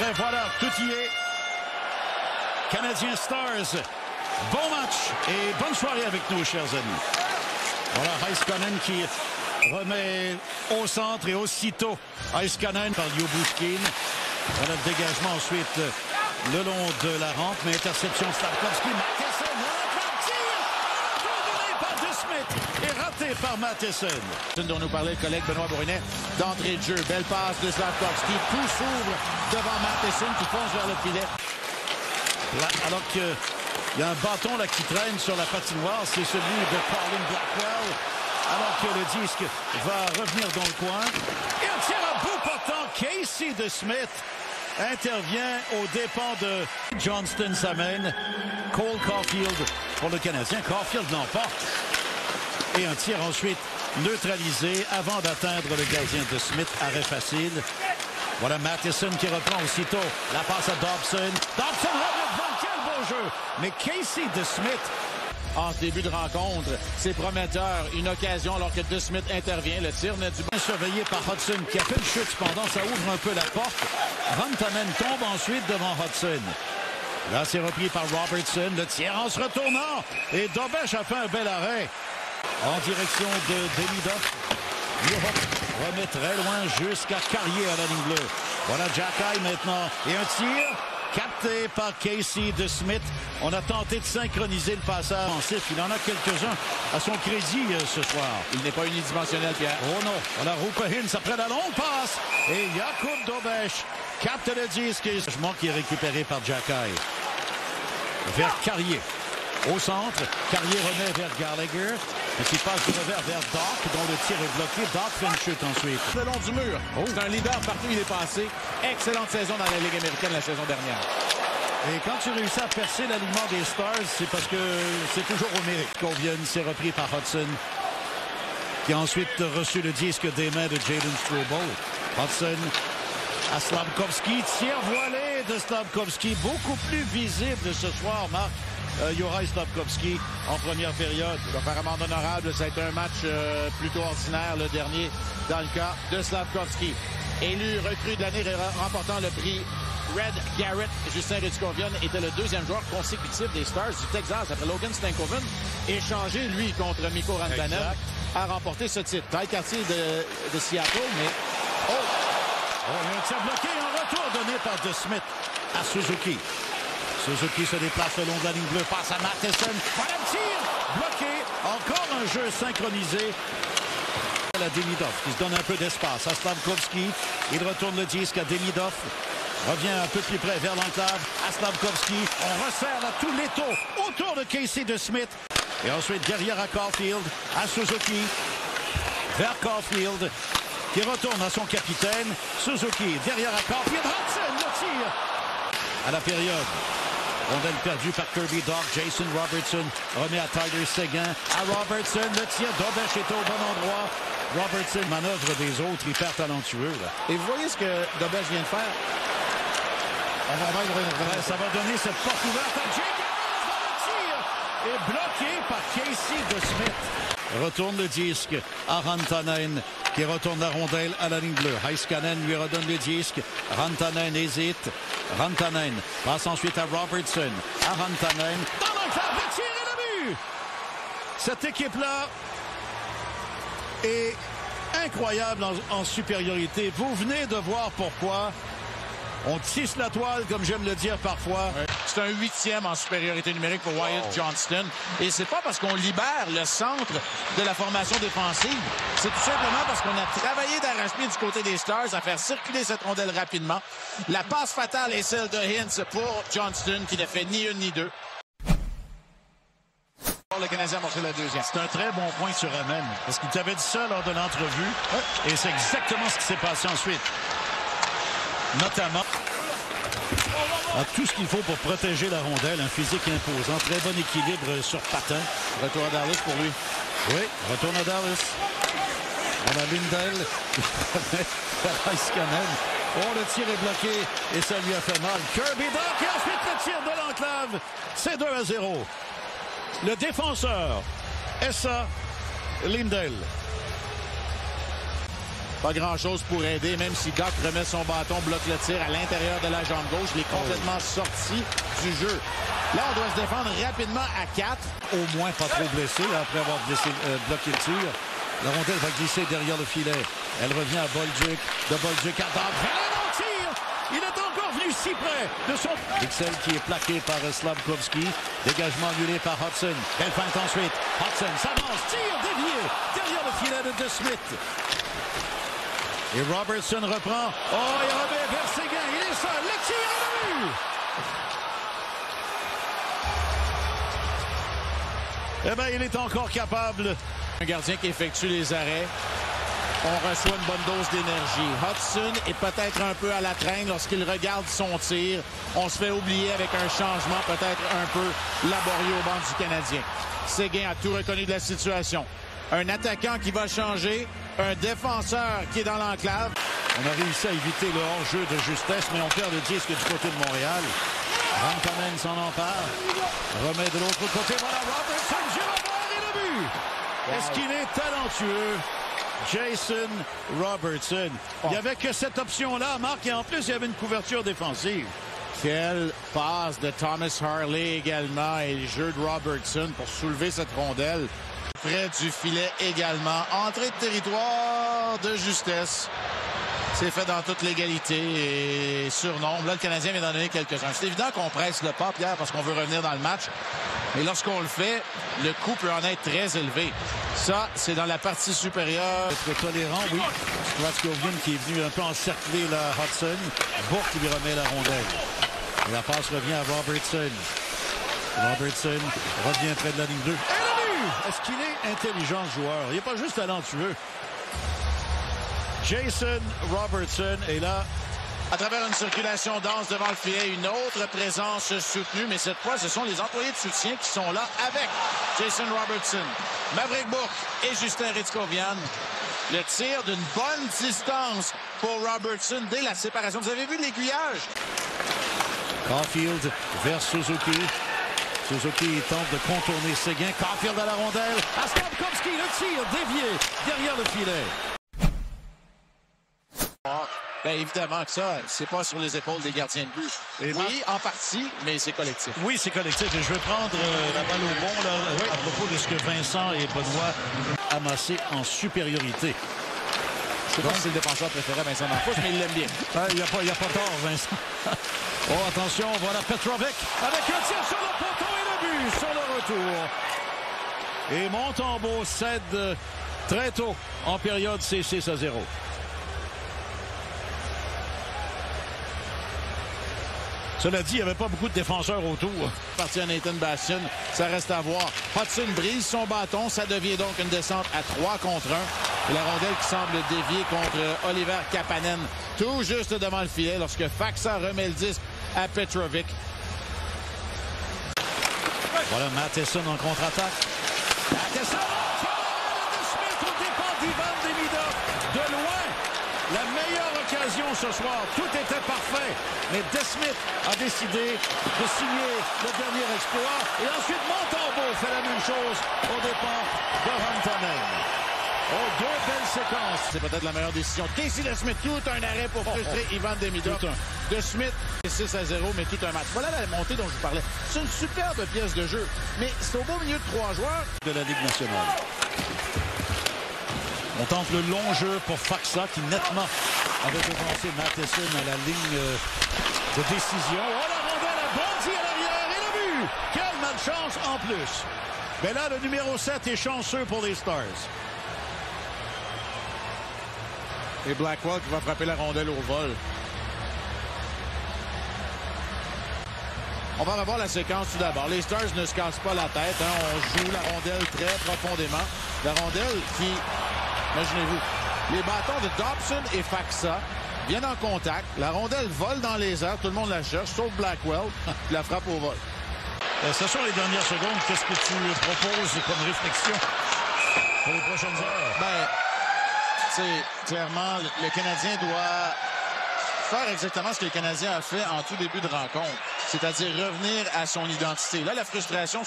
prêt, voilà, tout y est. Canadiens Stars, bon match et bonne soirée avec nous, chers amis. Voilà, Heiskanen qui remet au centre et aussitôt Heiskanen par Lyubushkin. Voilà le dégagement ensuite le long de la rampe, mais interception de Slavkovski. Matheson, donné par DeSmith et raté par Matheson. Dont nous parlait le collègue Benoît Brunet d'entrée de jeu. Belle passe de Slavkovski. Tout s'ouvre devant Matheson qui fonce vers le filet. Là, alors qu'il y a un bâton là qui traîne sur la patinoire, c'est celui de Colin Blackwell. Alors que le disque va revenir dans le coin. Et un tir à bout portant. Casey DeSmith intervient aux dépens de Johnston. S'amène Cole Caulfield pour le Canadien. Caulfield l'emporte. Et un tir ensuite neutralisé avant d'atteindre le gardien DeSmith. Arrêt facile. Voilà Matheson qui reprend aussitôt la passe à Dobson. Dobson revient devant. Quel beau jeu. Mais Casey DeSmith, en ce début de rencontre, c'est prometteur. Une occasion alors que DeSmith intervient. Le tir n'est du bon. Surveillé par Hudson qui a fait le chute. Cependant, ça ouvre un peu la porte. Rantanen tombe ensuite devant Hudson. Là, c'est repris par Robertson. Le tir en se retournant. Et Dobesch a fait un bel arrêt. En direction de Demidov. Remet très loin jusqu'à Carrier à la ligne bleue. Voilà Jacky maintenant. Et un tir capté par Casey DeSmith. On a tenté de synchroniser le passage offensif. Il en a quelques-uns à son crédit ce soir. Il n'est pas unidimensionnel, Pierre. Oh non. Voilà Roope Hintz après la longue passe. Et Jakub Dobesch capte le disque. Et qui est récupéré par Jacky. Vers Carrier. Au centre, Carrier remet vers Gallagher. Et qui passe du revers vers Doc, dont le tir est bloqué. Doc fait une chute ensuite. Le long du mur. Oh. C'est un leader partout où il est passé. Excellente saison dans la Ligue américaine la saison dernière. Et quand tu réussis à percer l'alignement des Stars, c'est parce que c'est toujours au mérite qu'on vienne. C'est repris par Hudson, qui a ensuite reçu le disque des mains de Jaden Struble. Hudson à Slavkovski. Tir voilé de Slavkovski. Beaucoup plus visible ce soir, Marc. Juraj Slavkovski en première période. Il va faire amende honorable. Ça a été un match plutôt ordinaire, le dernier, dans le cas de Slavkovski. Élu recrue de l'année remportant le prix Red Garrett, Justin Redskogien était le deuxième joueur consécutif des Stars du Texas après Logan Stankoven, échangé, lui, contre Mikko Rantanen, a remporté ce titre. Ty Cartier de Seattle, mais... Oh! Un tir bloqué en retour donné par DeSmith à Suzuki. Suzuki se déplace le long de la ligne bleue, passe à Matheson. Voilà le tir! Bloqué. Encore un jeu synchronisé. À Demidov qui se donne un peu d'espace à Slavkovski. Il retourne le disque à Demidov. Revient un peu plus près vers l'enclave à Slavkovski. On resserre là tout l'étau autour de Casey DeSmith. Et ensuite derrière à Caulfield, à Suzuki. Vers Caulfield qui retourne à son capitaine. Suzuki derrière à Caulfield. Hudson le tir à la période. Rondelle perdue par Kirby Dach. Jason Robertson remet à Tyler Seguin. À Robertson, le tir. Dobesch est au bon endroit. Robertson manœuvre des autres, hyper talentueux. Là. Et vous voyez ce que Dobesch vient de faire? Ça va donner cette porte ouverte à Jake Evans. Le tir est bloqué par Casey DeSmith. Retourne le disque à Rantanen qui retourne la rondelle à la ligne bleue. Heiskanen lui redonne le disque. Rantanen hésite. Rantanen passe ensuite à Robertson. À Rantanen. Dans l'enclave, le tir et le but! Cette équipe-là est incroyable en supériorité. Vous venez de voir pourquoi. On tisse la toile, comme j'aime le dire parfois. Ouais. C'est un 8e en supériorité numérique pour Wyatt Johnston. Et c'est pas parce qu'on libère le centre de la formation défensive. C'est tout simplement parce qu'on a travaillé d'arrache-pied du côté des Stars à faire circuler cette rondelle rapidement. La passe fatale est celle de Hintz pour Johnston, qui n'a fait ni une ni deux. Le Canadien a marqué la deuxième. C'est un très bon point sur Amen. Parce qu'il t'avait dit ça lors de l'entrevue. Et c'est exactement ce qui s'est passé ensuite. Notamment à tout ce qu'il faut pour protéger la rondelle, un physique imposant, très bon équilibre sur patin. Retour à Dallas pour lui. Oui, retourne à Dallas. On a Lindell. Oh, le tir est bloqué et ça lui a fait mal. Kirby Dach et ensuite le tir de l'enclave. C'est 2-0. Le défenseur, Esa Lindell. Pas grand-chose pour aider, même si Doc remet son bâton, bloque le tir à l'intérieur de la jambe gauche. Il est complètement sorti du jeu. Là, on doit se défendre rapidement à 4. Au moins pas trop blessé après avoir bloqué le tir. La rondelle va glisser derrière le filet. Elle revient à Bolduc. De Bolduc à Dobson. Il est encore venu si près de son... Pixel qui est plaqué par Slafkovský. Dégagement annulé par Hudson. Belle feinte ensuite. Hudson s'avance. Tire dévié derrière le filet de Smith. Et Robertson reprend. Oh, il remet vers Séguin. Il est seul. Le tir est venu. Eh bien, il est encore capable. Un gardien qui effectue les arrêts. On reçoit une bonne dose d'énergie. Hudson est peut-être un peu à la traîne lorsqu'il regarde son tir. On se fait oublier avec un changement peut-être un peu laborieux au banc du Canadien. Séguin a tout reconnu de la situation. Un attaquant qui va changer, un défenseur qui est dans l'enclave. On a réussi à éviter le hors-jeu de justesse, mais on perd le disque du côté de Montréal. Rantanen s'en empare. Remet de l'autre côté. Voilà Robertson, Girard et le but! Wow. Est-ce qu'il est talentueux? Jason Robertson. Il n'y avait que cette option-là, Marc, et en plus, il y avait une couverture défensive. Quelle passe de Thomas Harley également et le jeu de Robertson pour soulever cette rondelle. Près du filet également. Entrée de territoire de justesse. C'est fait dans toute l'égalité et surnombre. Là, le Canadien vient d'en donner quelques-uns. C'est évident qu'on presse le pas, Pierre, parce qu'on veut revenir dans le match. Mais lorsqu'on le fait, le coup peut en être très élevé. Ça, c'est dans la partie supérieure. Être tolérant, oui. Straskovian qui est venu un peu encercler la Hudson. Bourque lui remet la rondelle. Et la passe revient à Robertson. Robertson revient près de la ligne 2. Et le but! Est-ce qu'il est intelligent, ce joueur? Il n'est pas juste talentueux. Jason Robertson est là. À travers une circulation dense devant le filet, une autre présence soutenue, mais cette fois, ce sont les employés de soutien qui sont là avec Jason Robertson, Maverick Bourque et Justin Ritzkovian. Le tir d'une bonne distance pour Robertson dès la séparation. Vous avez vu l'aiguillage? Caulfield vers Suzuki. Suzuki tente de contourner Séguin. Caulfield à la rondelle. À Slafkovský, le tir dévié derrière le filet. Bien évidemment que ça, c'est pas sur les épaules des gardiens de but. Et oui, en partie, mais c'est collectif. Oui, c'est collectif. Et je vais prendre la balle au bon là, oui, à propos de ce que Vincent et Benoît amassé en supériorité. Je sais pas si c'est le défenseur préféré Vincent Marfouche, mais il l'aime bien. Il n'y a pas tort, Vincent. Oh, attention, voilà Petrovic avec un tir sur le poteau et le but sur le retour. Et Montembeault cède très tôt en période, c'est 6-0. Cela dit, il n'y avait pas beaucoup de défenseurs autour. Parti à Nathan Bastian, ça reste à voir. Hudson brise son bâton, ça devient donc une descente à 3 contre 1. Et la rondelle qui semble dévier contre Oliver Kapanen, tout juste devant le filet lorsque Faksa remet le disque à Petrovic. Voilà Matheson en contre-attaque. Matheson! De Smith au départ d'Ivan Demidov. De loin, la meilleure occasion ce soir. Tout était parfait. Mais DeSmith a décidé de signer le dernier exploit. Et ensuite, Montembeault fait la même chose au départ de Rantanen. Oh, deux belles séquences. C'est peut-être la meilleure décision. Casey DeSmith, tout un arrêt pour frustrer Ivan Demidov. DeSmith, 6-0, mais tout un match. Voilà la montée dont je vous parlais. C'est une superbe pièce de jeu. Mais c'est au beau milieu de 3 joueurs de la Ligue nationale. On tente le long jeu pour Faksa qui nettement avait devancé Matheson à la ligne de décision. Oh, la rondelle a bondi à l'arrière et le but! Quelle malchance en plus! Mais là, le numéro 7 est chanceux pour les Stars. Et Blackwell qui va frapper la rondelle au vol. On va revoir la séquence tout d'abord. Les Stars ne se cassent pas la tête. On joue la rondelle très profondément. La rondelle qui, imaginez-vous, les bâtons de Dobson et Faksa viennent en contact. La rondelle vole dans les airs. Tout le monde la cherche, sauf Blackwell, qui la frappe au vol. Ce sont les dernières secondes. Qu'est-ce que tu proposes comme réflexion pour les prochaines heures? Ben, c'est clairement, le Canadien doit faire exactement ce que le Canadien a fait en tout début de rencontre, c'est-à-dire revenir à son identité. Là, la frustration,